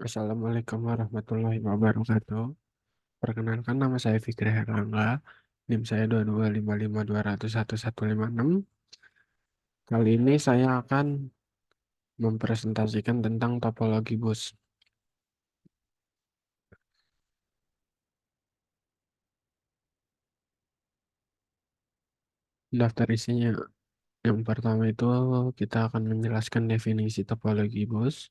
Assalamualaikum warahmatullahi wabarakatuh. Perkenalkan nama saya Fikri Herlangga. NIM saya 22552011156. Kali ini saya akan mempresentasikan tentang topologi bus. Daftar isinya yang pertama itu kita akan menjelaskan definisi topologi bus,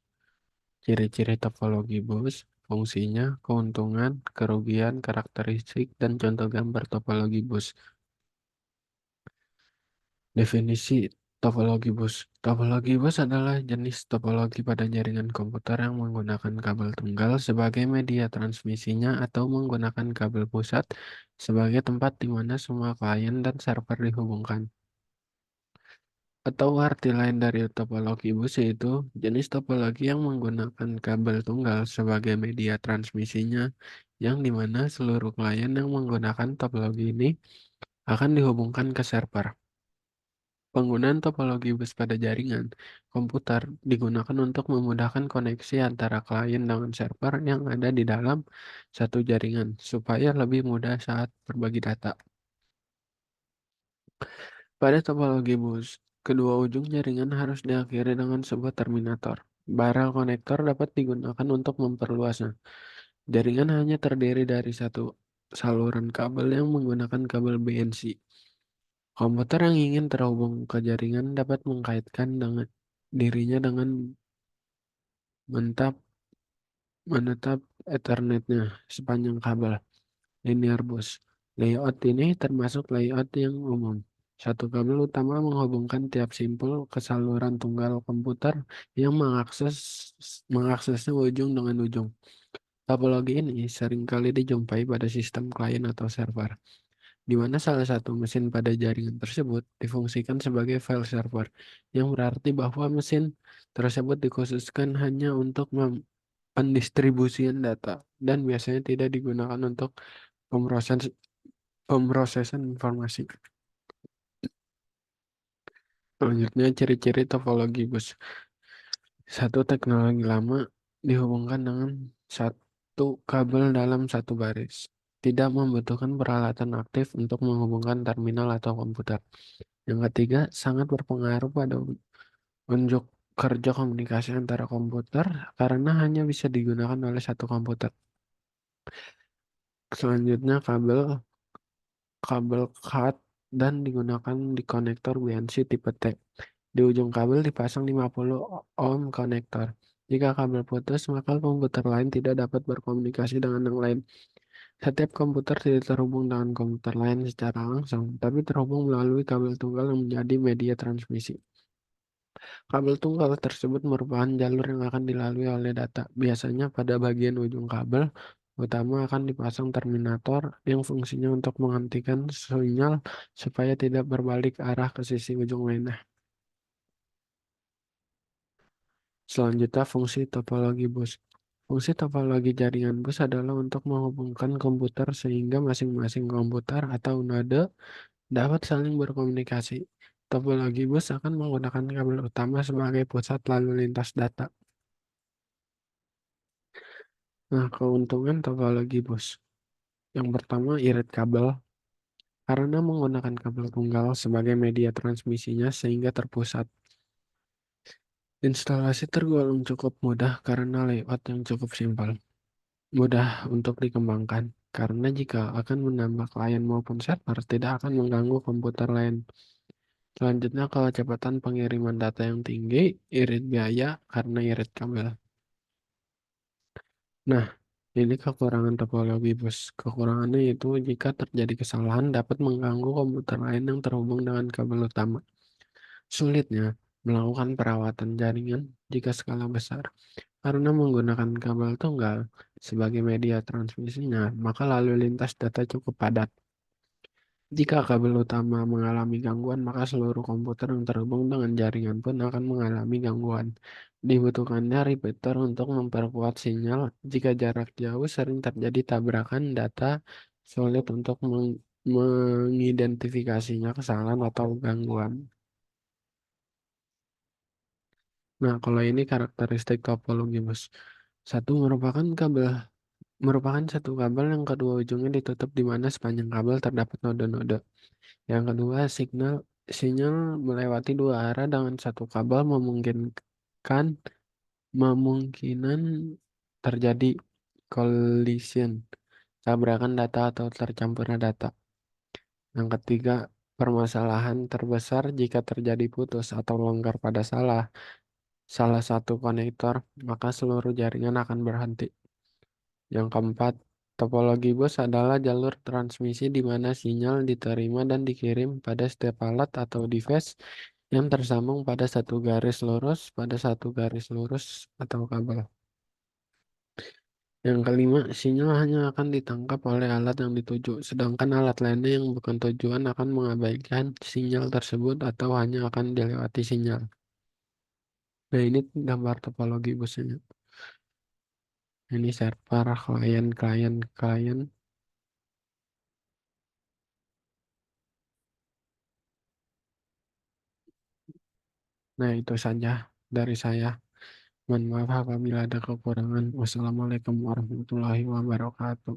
ciri-ciri topologi bus, fungsinya, keuntungan, kerugian, karakteristik, dan contoh gambar topologi bus. Definisi topologi bus. Topologi bus adalah jenis topologi pada jaringan komputer yang menggunakan kabel tunggal sebagai media transmisinya atau menggunakan kabel pusat sebagai tempat di mana semua klien dan server dihubungkan. Atau arti lain dari topologi bus yaitu jenis topologi yang menggunakan kabel tunggal sebagai media transmisinya yang di mana seluruh klien yang menggunakan topologi ini akan dihubungkan ke server. Penggunaan topologi bus pada jaringan komputer digunakan untuk memudahkan koneksi antara klien dengan server yang ada di dalam satu jaringan, supaya lebih mudah saat berbagi data. Pada topologi bus, kedua ujung jaringan harus diakhiri dengan sebuah terminator. Barrel konektor dapat digunakan untuk memperluasnya. Jaringan hanya terdiri dari satu saluran kabel yang menggunakan kabel BNC. Komputer yang ingin terhubung ke jaringan dapat mengkaitkan dengan dirinya dengan mentap menetap Ethernetnya sepanjang kabel linear bus. Layout ini termasuk layout yang umum. Satu kabel utama menghubungkan tiap simpul ke saluran tunggal komputer yang mengaksesnya ujung dengan ujung. Topologi ini seringkali dijumpai pada sistem klien atau server, di mana salah satu mesin pada jaringan tersebut difungsikan sebagai file server, yang berarti bahwa mesin tersebut dikhususkan hanya untuk pendistribusian data dan biasanya tidak digunakan untuk pemrosesan pemrosesan informasi. Selanjutnya, ciri-ciri topologi bus. Satu, teknologi lama dihubungkan dengan satu kabel dalam satu baris. Tidak membutuhkan peralatan aktif untuk menghubungkan terminal atau komputer. Yang ketiga, sangat berpengaruh pada unjuk kerja komunikasi antara komputer karena hanya bisa digunakan oleh satu komputer. Selanjutnya, kabel kabel CAT dan digunakan di konektor BNC tipe T. Di ujung kabel dipasang 50 ohm konektor. Jika kabel putus, maka komputer lain tidak dapat berkomunikasi dengan yang lain. Setiap komputer tidak terhubung dengan komputer lain secara langsung, tapi terhubung melalui kabel tunggal yang menjadi media transmisi. Kabel tunggal tersebut merupakan jalur yang akan dilalui oleh data. Biasanya pada bagian ujung kabel utama akan dipasang terminator yang fungsinya untuk menghentikan sinyal supaya tidak berbalik arah ke sisi ujung lainnya. Selanjutnya, fungsi topologi bus. Fungsi topologi jaringan bus adalah untuk menghubungkan komputer sehingga masing-masing komputer atau node dapat saling berkomunikasi. Topologi bus akan menggunakan kabel utama sebagai pusat lalu lintas data. Nah, keuntungan topologi bus. Yang pertama, irit kabel. Karena menggunakan kabel tunggal sebagai media transmisinya sehingga terpusat. Instalasi tergolong cukup mudah karena layout yang cukup simpel. Mudah untuk dikembangkan. Karena jika akan menambah klien maupun server, tidak akan mengganggu komputer lain. Selanjutnya, kecepatan pengiriman data yang tinggi, irit biaya karena irit kabel. Nah, ini kekurangan topologi bus. Kekurangannya itu jika terjadi kesalahan dapat mengganggu komputer lain yang terhubung dengan kabel utama. Sulitnya melakukan perawatan jaringan jika skala besar. Karena menggunakan kabel tunggal sebagai media transmisinya, maka lalu lintas data cukup padat. Jika kabel utama mengalami gangguan, maka seluruh komputer yang terhubung dengan jaringan pun akan mengalami gangguan. Dibutuhkannya repeater untuk memperkuat sinyal. Jika jarak jauh sering terjadi tabrakan data, sulit untuk mengidentifikasinya kesalahan atau gangguan. Nah, kalau ini karakteristik topologi bus. Satu merupakan satu kabel yang kedua ujungnya ditutup di mana sepanjang kabel terdapat node-node. Yang kedua, sinyal melewati dua arah dengan satu kabel memungkinan terjadi collision, tabrakan data atau tercampurnya data. Yang ketiga, permasalahan terbesar jika terjadi putus atau longgar pada salah satu konektor, maka seluruh jaringan akan berhenti. Yang keempat, topologi bus adalah jalur transmisi di mana sinyal diterima dan dikirim pada setiap alat atau device yang tersambung pada satu garis lurus atau kabel. Yang kelima, sinyal hanya akan ditangkap oleh alat yang dituju, sedangkan alat lainnya yang bukan tujuan akan mengabaikan sinyal tersebut atau hanya akan dilewati sinyal. Nah, ini gambar topologi busnya. Ini server, klien. Nah, itu saja dari saya. Mohon maaf apabila ada kekurangan. Wassalamualaikum warahmatullahi wabarakatuh.